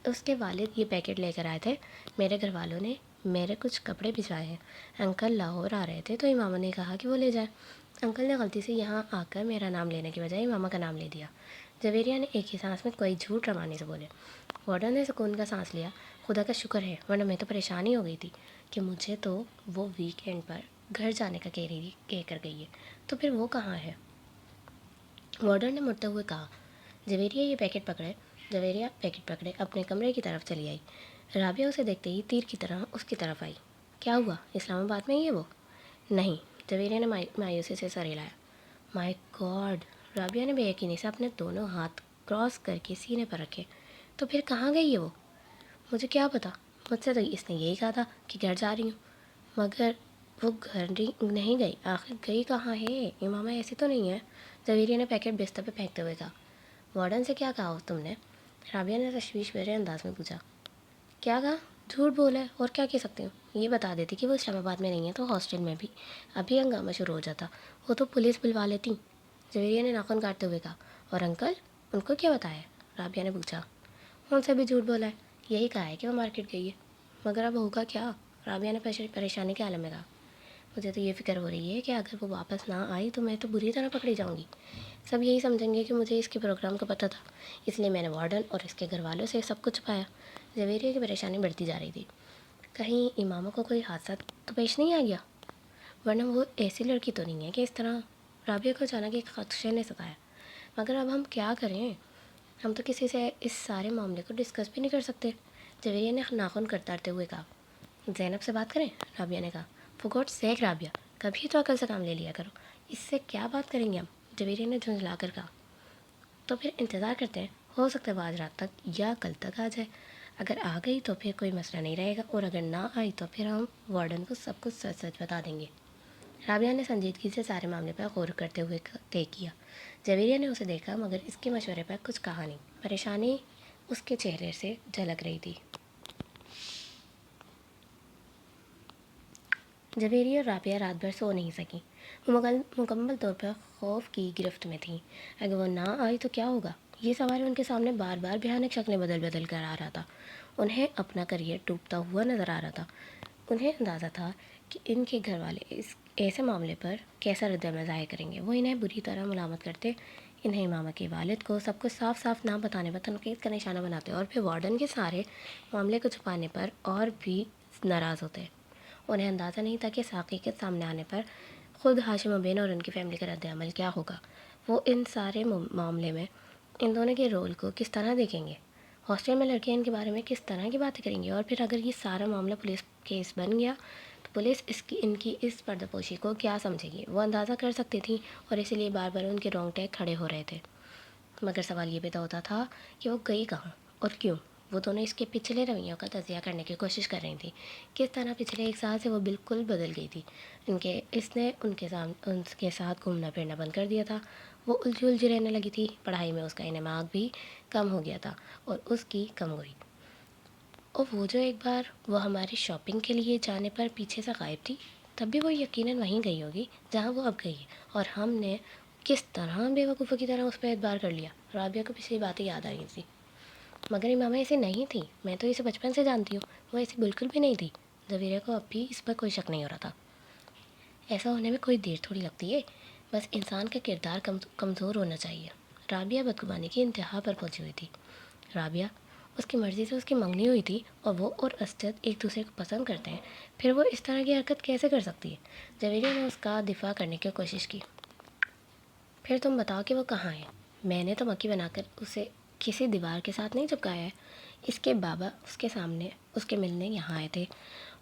اس کے والد یہ پیکٹ لے کر آئے تھے، میرے گھر والوں نے میرے کچھ کپڑے بھجوائے ہیں، انکل لاہور آ رہے تھے تو امامہ نے کہا کہ وہ لے جائیں۔ انکل نے غلطی سے یہاں آ کر میرا نام لینے کی بجائے امامہ کا نام لے دیا۔ جویریہ نے ایک ہی سانس میں کوئی جھوٹ روانی سے بولے۔ وارڈن نے سکون کا سانس لیا۔ خدا کا شکر ہے، ورنہ میں تو پریشانی ہو گئی تھی کہ مجھے تو وہ ویک اینڈ پر گھر جانے کا کہہ کر گئی ہے، تو پھر وہ کہاں ہے؟ وارڈن نے مڑتے ہوئے کہا۔ جویریہ یہ پیکٹ پکڑے۔ جویریہ پیکٹ پکڑے اپنے کمرے کی طرف چلی آئی۔ رابعہ اسے دیکھتے ہی تیر کی طرح اس کی طرف آئی۔ کیا ہوا؟ اسلام آباد میں ہی ہے وہ؟ نہیں، جویریہ نے مایوسی سے سر ہلایا۔ مائی گاڈ! رابعہ نے بے یقینی سے اپنے دونوں ہاتھ کراس کر کے سینے پر رکھے۔ تو پھر کہاں گئی ہے وہ؟ مجھے کیا پتا، مجھ سے تو اس نے یہی کہا تھا کہ گھر جا رہی ہوں، مگر وہ گھر نہیں گئی۔ آخر گئی کہاں ہے؟ امامہ ایسی تو نہیں ہے؟ جویریہ نے پیکٹ بستر پہ پھینکتے ہوئے کہا۔ وارڈن سے کیا کہا تم نے؟ رابعہ نے تشویش بھرے انداز میں پوچھا۔ کیا کہا؟ جھوٹ بولا ہے، اور کیا کہہ سکتی ہوں؟ یہ بتا دیتی کہ وہ اسلام آباد میں نہیں ہے تو ہاسٹل میں بھی ابھی ہنگامہ شروع ہو جاتا، وہ تو پولیس بلوا لیتی۔ جویریہ نے ناخن کاٹتے ہوئے کہا۔ اور انکل، ان کو کیا بتایا؟ رابعہ نے پوچھا۔ ان سے بھی جھوٹ بولا ہے، یہی کہا ہے کہ وہ مارکیٹ گئی ہے، مگر اب ہوگا کیا؟ رابعہ نے پریشانی کے عالم میں کہا۔ مجھے تو یہ فکر ہو رہی ہے کہ اگر وہ واپس نہ آئی تو میں تو بری طرح پکڑی جاؤں گی۔ سب یہی سمجھیں گے کہ مجھے اس کے پروگرام کا پتہ تھا، اس لیے میں نے وارڈن اور اس کے گھر والوں سے سب کچھ چھپایا۔ جویریہ کی پریشانی بڑھتی جا رہی تھی۔ کہیں امامہ کو کوئی حادثہ تو پیش نہیں آ گیا؟ ورنہ وہ ایسی لڑکی تو نہیں ہے کہ اس طرح۔ رابعہ کو اچانک ایک خدشے نے ستایا۔ مگر اب ہم کیا کریں؟ ہم تو کسی سے اس سارے معاملے کو ڈسکس بھی نہیں کر سکتے۔ جویریہ نے ناخن کترتے ہوئے کہا۔ زینب سے بات کریں؟ رابعہ نے کہا۔ فار گاڈ سیک رابعہ، کبھی تو عقل سے کام لے لیا کرو، اس سے کیا بات کریں گے ہم؟ جویریہ نے جھنجھلا کر کہا۔ تو پھر انتظار کرتے ہیں، ہو سکتا ہے وہ آج رات تک یا کل تک آ جائے۔ اگر آ گئی تو پھر کوئی مسئلہ نہیں رہے گا، اور اگر نہ آئی تو پھر ہم وارڈن کو سب کچھ سچ سچ بتا دیں گے۔ رابعہ نے سنجیدگی سے سارے معاملے پر غور کرتے ہوئے طے کیا۔ جویریہ نے اسے دیکھا مگر اس کے مشورے پر کچھ کہا نہیں۔ پریشانی اس کے چہرے سے جھلک رہی تھی۔ جویریہ اور رابعہ رات بھر سو نہیں سکیں۔ وہ مکمل طور پر خوف کی گرفت میں تھیں۔ اگر وہ نہ آئی تو کیا ہوگا؟ یہ سوال ان کے سامنے بار بار بھیانک شکلیں بدل کر آ رہا تھا۔ انہیں اپنا کریئر ڈوبتا ہوا نظر آ رہا تھا۔ انہیں اندازہ تھا کہ ان کے گھر والے اس ایسے معاملے پر کیسا رد عمل ظاہر کریں گے۔ وہ انہیں بری طرح ملامت کرتے، انہیں امامہ کے والد کو سب کچھ صاف صاف نہ بتانے پر تنقید کا نشانہ بناتے، اور پھر وارڈن کے سارے معاملے کو چھپانے پر اور بھی ناراض ہوتے۔ انہیں اندازہ نہیں تھا کہ ساقی کے سامنے آنے پر خود ہاشم ابین اور ان کی فیملی کا رد عمل کیا ہوگا۔ وہ ان سارے معاملے میں ان دونوں کے رول کو کس طرح دیکھیں گے؟ ہاسٹل میں لڑکیاں ان کے بارے میں کس طرح کی باتیں کریں گی؟ اور پھر اگر یہ سارا معاملہ پولیس کیس بن گیا تو پولیس ان کی اس پردہ پوشی کو کیا سمجھے گی؟ وہ اندازہ کر سکتی تھیں، اور اسی لیے بار بار ان کے رونگٹے کھڑے ہو رہے تھے۔ مگر سوال یہ پیدا ہوتا تھا کہ وہ گئی کہاں اور کیوں؟ وہ دونوں اس کے پچھلے رویوں کا تجزیہ کرنے کی کوشش کر رہی تھیں۔ کس طرح پچھلے ایک سال سے وہ بالکل بدل گئی تھی۔ اس نے ان کے ساتھ گھومنا پھرنا بند کر دیا تھا۔ وہ الجھی رہنے لگی تھی۔ پڑھائی میں اس کا انہماک بھی کم ہو گیا تھا، اور اس کی کمگوئی۔ اور وہ جو ایک بار وہ ہماری شاپنگ کے لیے جانے پر پیچھے سے غائب تھی، تب بھی وہ یقیناً وہیں گئی ہوگی جہاں وہ اب گئی ہے، اور ہم نے کس طرح بے وقوفوں کی طرح اس پہ اعتبار کر لیا۔ رابعہ کو پچھلی باتیں یاد آ رہی تھی۔ مگر امامہ ایسی نہیں تھی، میں تو اسے بچپن سے جانتی ہوں، وہ ایسی بالکل بھی نہیں تھی۔ جویریہ کو اب بھی اس پر کوئی شک نہیں ہو رہا تھا۔ ایسا ہونے میں کوئی دیر تھوڑی لگتی ہے، بس انسان کا کردار کمزور ہونا چاہیے۔ رابعہ بدگمانی کی انتہا پر پہنچی ہوئی تھی۔ رابعہ اس کی مرضی سے اس کی منگنی ہوئی تھی، اور وہ اور اسجد ایک دوسرے کو پسند کرتے ہیں، پھر وہ اس طرح کی حرکت کیسے کر سکتی ہے؟ جویریہ نے اس کا دفاع کرنے کی کوشش کی۔ پھر تم بتاؤ کہ وہ کہاں ہے؟ میں نے تو مکی بنا کر اسے کسی دیوار کے ساتھ نہیں چپکایا ہے۔ اس کے بابا اس کے سامنے اس کے ملنے یہاں آئے تھے،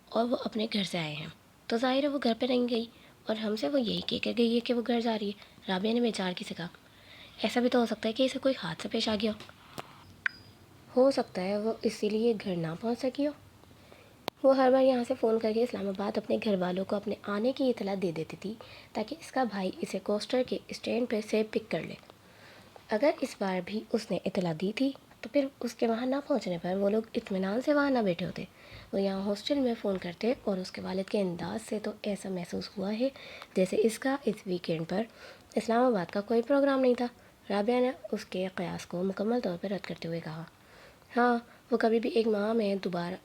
اور وہ اپنے گھر سے آئے ہیں، تو ظاہر ہے وہ گھر پہ نہیں گئی، اور ہم سے وہ یہی کہہ کے گئی ہے کہ وہ گھر جا رہی ہے۔ رابعہ نے بیچار کی سے کہا۔ ایسا بھی تو ہو سکتا ہے کہ اسے کوئی حادثہ پیش آ گیا ہو سکتا ہے وہ اسی لیے گھر نہ پہنچ سکی ہو۔ وہ ہر بار یہاں سے فون کر کے اسلام آباد اپنے گھر والوں کو اپنے آنے کی اطلاع دے دیتی تھی، تاکہ اس کا بھائی اسے کوسٹر کے اسٹینڈ پہ سے پک کر لے۔ اگر اس بار بھی اس نے اطلاع دی تھی تو پھر اس کے وہاں نہ پہنچنے پر وہ لوگ اطمینان سے وہاں نہ بیٹھے ہوتے، وہ یہاں ہاسٹل میں فون کرتے، اور اس کے والد کے انداز سے تو ایسا محسوس ہوا ہے جیسے اس کا اس ویکینڈ پر اسلام آباد کا کوئی پروگرام نہیں تھا۔ رابعہ نے اس کے قیاس کو مکمل طور پر رد کرتے ہوئے کہا۔ ہاں، وہ کبھی بھی ایک ماہ میں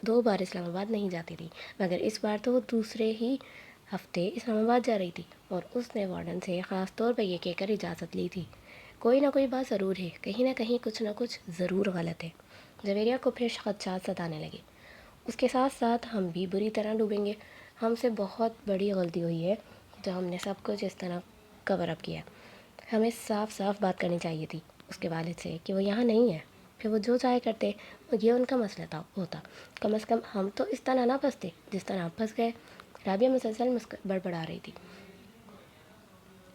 دو بار اسلام آباد نہیں جاتی تھی، مگر اس بار تو وہ دوسرے ہی ہفتے اسلام آباد جا رہی تھی، اور اس نے وارڈن سے خاص طور پر یہ کہہ کر اجازت لی تھی، کوئی نہ کوئی بات ضرور ہے، کہیں نہ کہیں کچھ نہ کچھ ضرور غلط ہے۔ جویریہ کو پھر خدشات ستانے لگے، اس کے ساتھ ساتھ ہم بھی بری طرح ڈوبیں گے، ہم سے بہت بڑی غلطی ہوئی ہے جو ہم نے سب کچھ اس طرح کور اپ کیا، ہمیں صاف صاف بات کرنی چاہیے تھی اس کے والد سے کہ وہ یہاں نہیں ہے، پھر وہ جو چاہے کرتے، یہ ان کا مسئلہ ہوتا، کم از کم ہم تو اس طرح نہ پھنستے جس طرح آپ پھنس گئے۔ رابعہ مسلسل بڑبڑا رہی تھی۔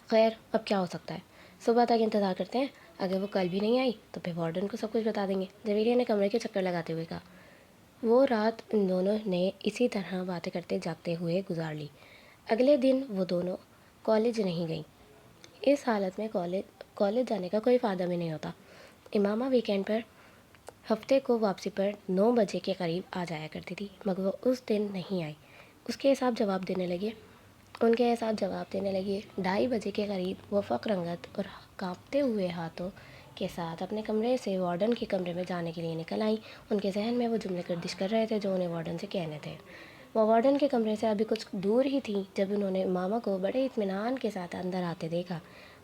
خیر اب کیا ہو سکتا ہے، صبح تک انتظار کرتے ہیں، اگر وہ کل بھی نہیں آئی تو پھر وارڈن کو سب کچھ بتا دیں گے، جویریہ نے کمرے کے چکر لگاتے ہوئے کہا۔ وہ رات ان دونوں نے اسی طرح باتیں کرتے جاگتے ہوئے گزار لی۔ اگلے دن وہ دونوں کالج نہیں گئیں، اس حالت میں کالج جانے کا کوئی فائدہ بھی نہیں ہوتا۔ امامہ ویکینڈ پر ہفتے کو واپسی پر 9 بجے کے قریب آ جایا کرتی تھی، مگر وہ اس دن نہیں آئی۔ ان کے حساب جواب دینے لگے 2:30 بجے کے قریب وہ فقر رنگت اور کانپتے ہوئے ہاتھوں کے ساتھ اپنے کمرے سے وارڈن کے کمرے میں جانے کے لیے نکل آئیں۔ ان کے ذہن میں وہ جملے گردش کر رہے تھے جو انہیں وارڈن سے کہنے تھے۔ وہ وارڈن کے کمرے سے ابھی کچھ دور ہی تھیں جب انہوں نے امامہ کو بڑے اطمینان کے ساتھ اندر آتے دیکھا۔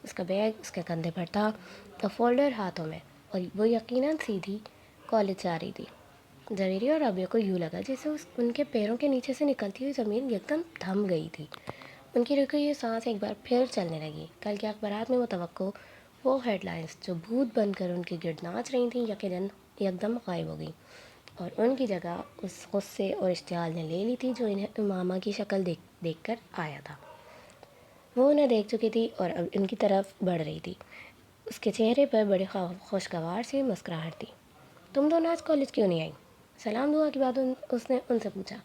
اس کا بیگ اس کے کندھے پر تھا اور فولڈر ہاتھوں میں، اور وہ یقیناً سیدھی کالج جا رہی تھی۔ جویریہ اور رابعہ کو یوں لگا جیسے ان کے پیروں کے نیچے سے نکلتی ہوئی زمین یکدم تھم گئی تھی۔ ان کی رکی ہوئی سانس ایک بار پھر چلنے لگی۔ کل کے اخبارات میں متوقع وہ ہیڈ لائنز جو بھوت بن کر ان کے گرد ناچ رہی تھیں یکدم غائب ہو گئیں، اور ان کی جگہ اس غصے اور اشتعال نے لے لی تھی جو انہیں امامہ کی شکل دیکھ کر آیا تھا۔ وہ انہیں دیکھ چکی تھی اور اب ان کی طرف بڑھ رہی تھی۔ اس کے چہرے پر بڑی خوشگوار سی مسکراہٹ تھی۔ تم دونوں آج کالج کیوں نہیں آئی؟ سلام دعا کے بعد اس نے ان سے پوچھا۔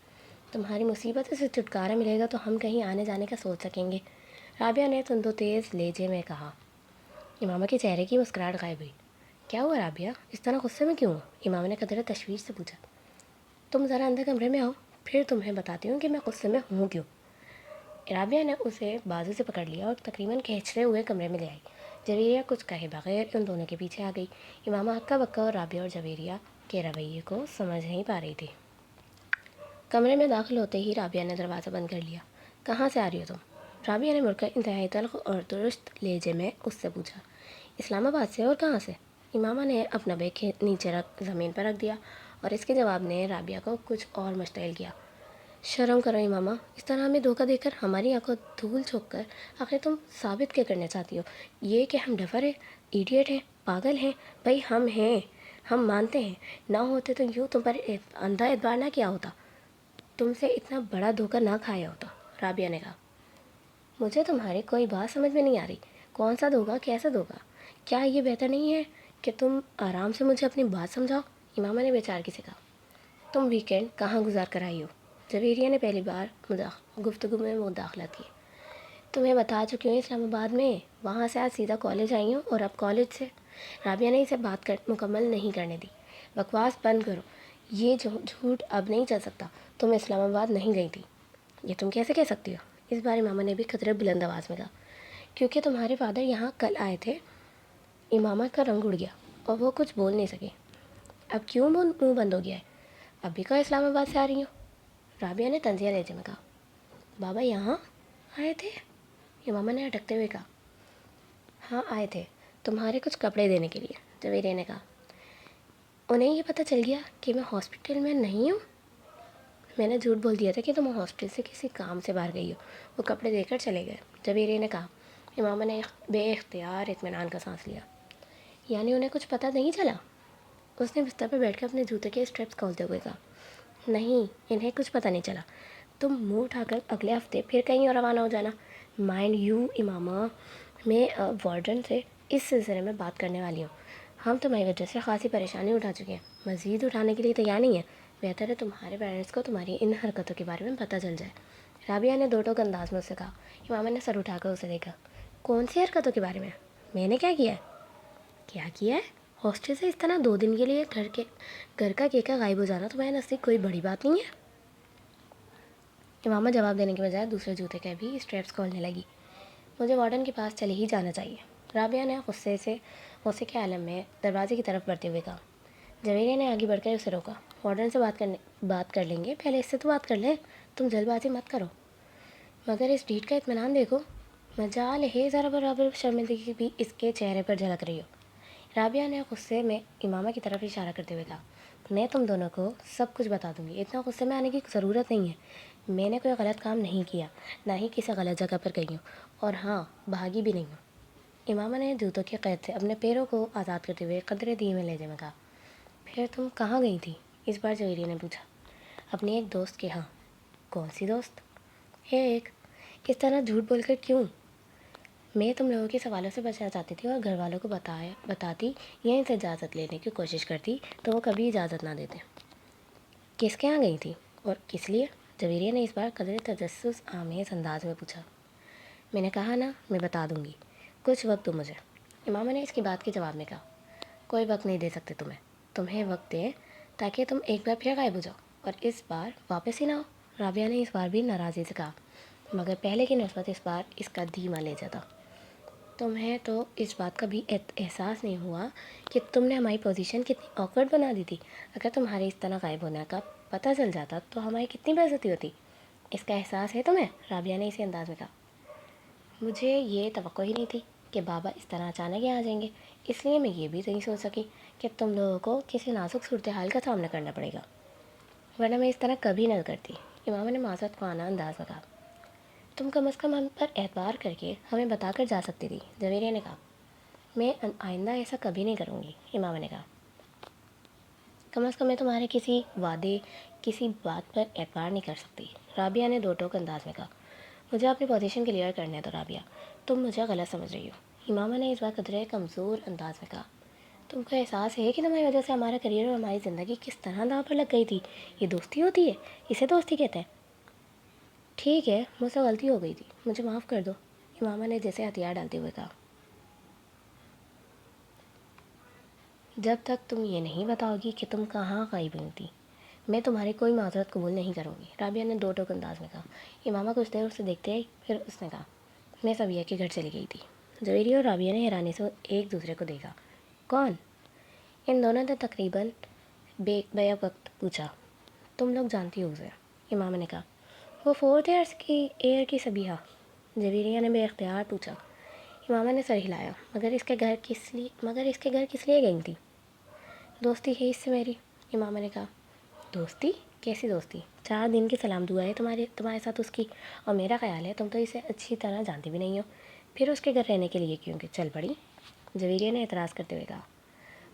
تمہاری مصیبت سے چھٹکارا ملے گا تو ہم کہیں آنے جانے کا سوچ سکیں گے، رابعہ نے تند و تیز لہجے میں کہا۔ امامہ کے چہرے کی مسکراہٹ غائب ہوئی۔ کیا ہوا رابعہ، اس طرح غصے میں کیوں ہو؟ امامہ نے قدرے تشویش سے پوچھا۔ تم ذرا اندر کمرے میں آؤ، پھر تمہیں بتاتی ہوں کہ میں غصے میں ہوں کیوں۔ رابعہ نے اسے بازو سے پکڑ لیا اور تقریباً کھینچتے ہوئے کمرے میں لے آئی۔ جویریہ کچھ کہے بغیر ان دونوں کے پیچھے آ گئی۔ امامہ ہکا بکا اور رابعہ اور جویریہ کے رویے کو سمجھ نہیں پا رہی تھی۔ کمرے میں داخل ہوتے ہی رابعہ نے دروازہ بند کر لیا۔ کہاں سے آ رہی ہو تم؟ رابعہ نے مڑ کر انتہائی تلخ اور درست لہجے میں اس سے پوچھا۔ اسلام آباد سے، اور کہاں سے؟ امامہ نے اپنا بیگ نیچے زمین پر رکھ دیا اور اس کے جواب نے رابعہ کو کچھ اور مشتعل کیا۔ شرم کرو امامہ، اس طرح ہمیں دھوکہ دے کر ہماری آنکھوں دھول جھونک کر آخر تم ثابت کیا کرنا چاہتی ہو؟ یہ کہ ہم ڈفر ہیں، ایڈیٹ ہیں، پاگل ہیں؟ بھائی ہم ہیں، ہم مانتے ہیں، نہ ہوتے تو یوں تم پر اندھا اعتبار نہ کیا ہوتا، تم سے اتنا بڑا دھوکہ نہ کھایا ہوتا، رابعہ نے کہا۔ مجھے تمہاری کوئی بات سمجھ میں نہیں آ رہی، کون سا دھوکہ، کیسا دھوکہ؟ کیا یہ بہتر نہیں ہے کہ تم آرام سے مجھے اپنی بات سمجھاؤ؟ امامہ نے بے چارگی سے کہا۔ تم ویکینڈ کہاں گزار کر آئی ہو؟ جویریہ نے پہلی بار گفتگو میں مداخلت کی۔ تمہیں بتا چکی ہوں اسلام آباد میں، وہاں سے آج سیدھا کالج آئی ہوں، اور اب کالج سے۔ رابعہ نے اسے بات مکمل نہیں کرنے دی۔ بکواس بند کرو، یہ جھوٹ اب نہیں چل سکتا، تم اسلام آباد نہیں گئی تھی۔ یہ تم کیسے کہہ سکتی ہو؟ اس بار امامہ نے بھی قدرے بلند آواز میں کہا۔ کیونکہ تمہارے فادر یہاں کل آئے تھے۔ امامہ کا رنگ اڑ گیا اور وہ کچھ بول نہیں سکے۔ اب کیوں منہ بند ہو گیا ہے؟ ابھی کا اسلام آباد سے آ رہی ہوں، رابعہ نے طنزیہ لہجے میں کہا۔ بابا یہاں آئے تھے؟ امامہ نے اٹکتے ہوئے کہا۔ ہاں آئے تھے، تمہارے کچھ کپڑے دینے کے لیے، جویریہ نے کہا۔ انہیں یہ پتہ چل گیا کہ میں ہاسپٹل میں نہیں ہوں؟ میں نے جھوٹ بول دیا تھا کہ تم ہاسپٹل سے کسی کام سے باہر گئی ہو، وہ کپڑے دے کر چلے گئے، جویریہ نے کہا۔ امامہ نے بے اختیار اطمینان کا سانس لیا۔ یعنی انہیں کچھ پتہ نہیں چلا؟ اس نے بستر پر بیٹھ کر اپنے جوتے کے اسٹریپس کھولتے ہوئے کہا۔ نہیں، انہیں کچھ پتہ نہیں چلا، تم منہ اٹھا کر اگلے ہفتے پھر کہیں اور روانہ ہو جانا۔ مائنڈ یو امامہ، میں وارڈن سے اس سلسلے میں بات کرنے والی ہوں، ہم تمہاری وجہ سے خاصی پریشانی اٹھا چکے ہیں، مزید اٹھانے کے لیے تیار نہیں ہیں، بہتر ہے تمہارے پیرنٹس کو تمہاری ان حرکتوں کے بارے میں پتہ چل جائے۔ رابعہ نے دو ٹوک انداز میں اس سے کہا۔ امامہ نے سر اٹھا کر اسے دیکھا۔ کون سی حرکتوں کے بارے میں نے کیا کیا ہے؟ کیا کیا ہے؟ ہاسٹل سے اس طرح 2 دن کے لیے گھر کا کیکا غائب ہو جانا تمہارے نزدیک کوئی بڑی بات نہیں ہے؟ امامہ جواب دینے کے بجائے دوسرے جوتے کے بھی اسٹریپس کھولنے لگی۔ مجھے وارڈن کے پاس چلے ہی جانا چاہیے، رابعہ نے غصے کے عالم میں دروازے کی طرف بڑھتے ہوئے کہا۔ جویریہ نے آگے بڑھ کر اسے روکا. وارڈن سے بات کر لیں گے, پہلے اس سے تو بات کر لیں. تم جلد بازی مت کرو, مگر اس ڈیٹ کا اطمینان دیکھو. مجال ہے ذرا برابر شرمندگی بھی اس کے چہرے پر جھلک رہی ہو. رابعہ نے غصے میں امامہ کی طرف اشارہ کرتے ہوئے کہا, میں تم دونوں کو سب کچھ بتا دوں گی, اتنا غصے میں آنے کی ضرورت نہیں ہے. میں نے کوئی غلط کام نہیں کیا, نہ ہی کسی غلط جگہ پر گئی ہوں, اور ہاں بھاگی بھی نہیں ہوں. امامہ نے جوتوں کی قید سے اپنے پیروں کو آزاد کرتے ہوئے قدرے دھیمے لہجے میں کہا. پھر تم کہاں گئی تھی؟ اس بار جویریہ نے پوچھا. اپنی ایک دوست کے ہاں. کون سی دوست؟ ایک. اس طرح جھوٹ بول کر کیوں؟ میں تم لوگوں کے سوالوں سے بچنا چاہتی تھی, اور گھر والوں کو بتاتی یا ان سے اجازت لینے کی کوشش کرتی تو وہ کبھی اجازت نہ دیتے. کس کے یہاں گئی تھی اور کس لیے؟ جویریہ نے اس بار قدرے تجسس آمیز انداز میں پوچھا. میں نے کہا نا, میں بتا دوں گی, کچھ وقت دو مجھے. امامہ نے اس کی بات کے جواب میں کہا. کوئی وقت نہیں دے سکتے تمہیں وقت دیں تاکہ تم ایک بار پھر غائب ہو جاؤ, اور اس بار واپس ہی نہ ہو. رابعہ نے اس بار بھی ناراضی سے کہا, مگر پہلے کی نسبت اس بار اس کا دھیما لہجہ تھا. تمہیں تو اس بات کا بھی احساس نہیں ہوا کہ تم نے ہماری پوزیشن کتنی آکورڈ بنا دی تھی. اگر تمہارے اس طرح غائب ہونے کا پتہ چل جاتا تو ہماری کتنی بے عزتی ہوتی. اس کا احساس ہے تمہیں؟ رابعہ نے اسی انداز میں کہا. مجھے یہ توقع ہی نہیں تھی کہ بابا اس طرح اچانک یہاں آ جائیں گے, اس لیے میں یہ بھی نہیں سوچ سکی کہ تم لوگوں کو کسی نازک صورتحال کا سامنا کرنا پڑے گا, ورنہ میں اس طرح کبھی نہ کرتی. امامہ نے معذرت خواہ انداز میں کہا. تم کم از کم ہم پر اعتبار کر کے ہمیں بتا کر جا سکتی تھی. جویریہ نے کہا. میں آئندہ ایسا کبھی نہیں کروں گی, امامہ نے کہا. کم از کم میں تمہارے کسی وعدے, کسی بات پر اعتبار نہیں کر سکتی. رابعہ نے دو ٹوک انداز میں کہا. مجھے اپنی پوزیشن کلیئر کرنے دو رابعہ, تم مجھے غلط سمجھ رہی ہو. امامہ نے اس بار قدرے کمزور انداز میں کہا. تم کو احساس ہے کہ تمہاری وجہ سے ہمارا کریئر اور ہماری زندگی کس طرح داؤ پر لگ گئی تھی؟ یہ دوستی ہوتی ہے؟ اسے دوستی کہتے ہیں؟ ٹھیک ہے, مجھ سے غلطی ہو گئی تھی, مجھے معاف کر دو, امامہ نے جیسے ہتھیار ڈالتے ہوئے کہا. جب تک تم یہ نہیں بتاؤ گی کہ تم کہاں غائب ہوئی تھی, میں تمہاری کوئی معذرت قبول نہیں کروں گی, رابعہ نے دو ٹوک انداز میں کہا. امامہ کچھ دیر اسے دیکھتے رہی, پھر اس نے کہا. میں صبیہ کے گھر چلی گئی تھی. جویریہ اور رابعہ نے حیرانی سے ایک دوسرے کو دیکھا. کون؟ ان دونوں نے تقریباً بیک وقت پوچھا. تم لوگ جانتی ہو اسے, امامہ نے کہا. وہ 4th ایئر کی صبیحہ, جویریہ نے بے اختیار پوچھا. امامہ نے سر ہلایا. مگر اس کے گھر کس لیے گئی تھی؟ دوستی ہے اس سے میری, امامہ نے کہا. دوستی؟ کیسی دوستی؟ 4 دن کی سلام دعا ہے تمہارے ساتھ اس کی, اور میرا خیال ہے تم تو اسے اچھی طرح جانتی بھی نہیں ہو. پھر اس کے گھر رہنے کے لیے کیوں کہ چل پڑی؟ جویریہ نے اعتراض کرتے ہوئے کہا.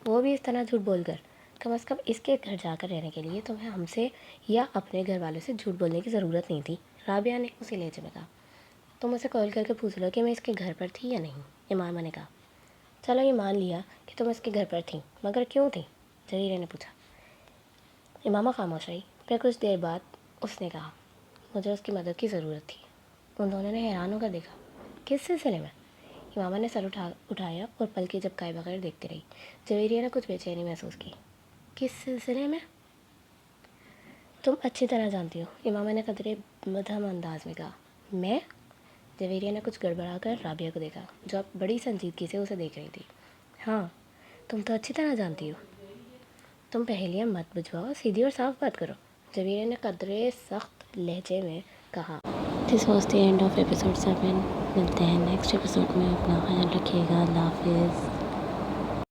وہ بھی اس طرح جھوٹ بول کر, کم از کم اس کے گھر جا کر رہنے کے لیے تمہیں ہم سے یا اپنے گھر والوں سے جھوٹ بولنے کی ضرورت نہیں تھی, رابعہ نے اسی لہجے میں کہا. تم اسے کال کر کے پوچھ لو کہ میں اس کے گھر پر تھی یا نہیں, امامہ نے کہا. چلو یہ مان لیا کہ تم اس کے گھر پر تھیں, مگر کیوں تھیں؟ جویریہ نے پوچھا. امامہ خاموش رہی. پھر کچھ دیر بعد اس نے کہا. مجھے اس کی مدد کی ضرورت تھی. ان دونوں نے حیران ہو کر دیکھا. کس سلسلے میں؟ امامہ نے سر اٹھایا اور پلکیں جھپکائے بغیر دیکھتی رہی. جویریہ نے کچھ بے چینی محسوس کی. کس سلسلے میں؟ تم اچھی طرح جانتی ہو, امامہ نے قدرے مدھم انداز میں کہا. میں؟ جویریہ نے کچھ گڑبڑا کر رابعہ کو دیکھا, جو اب بڑی سنجیدگی سے اسے دیکھ رہی تھی. ہاں, تم تو اچھی طرح جانتی ہو. تم پہیلیاں مت بجھواؤ, سیدھی اور صاف بات کرو, جویریہ نے قدرے سخت لہجے میں کہا. This was the end of episode 7. ملتے ہیں نیکسٹ ایپیسوڈ میں. اپنا خیال رکھیے گا. اللہ حافظ.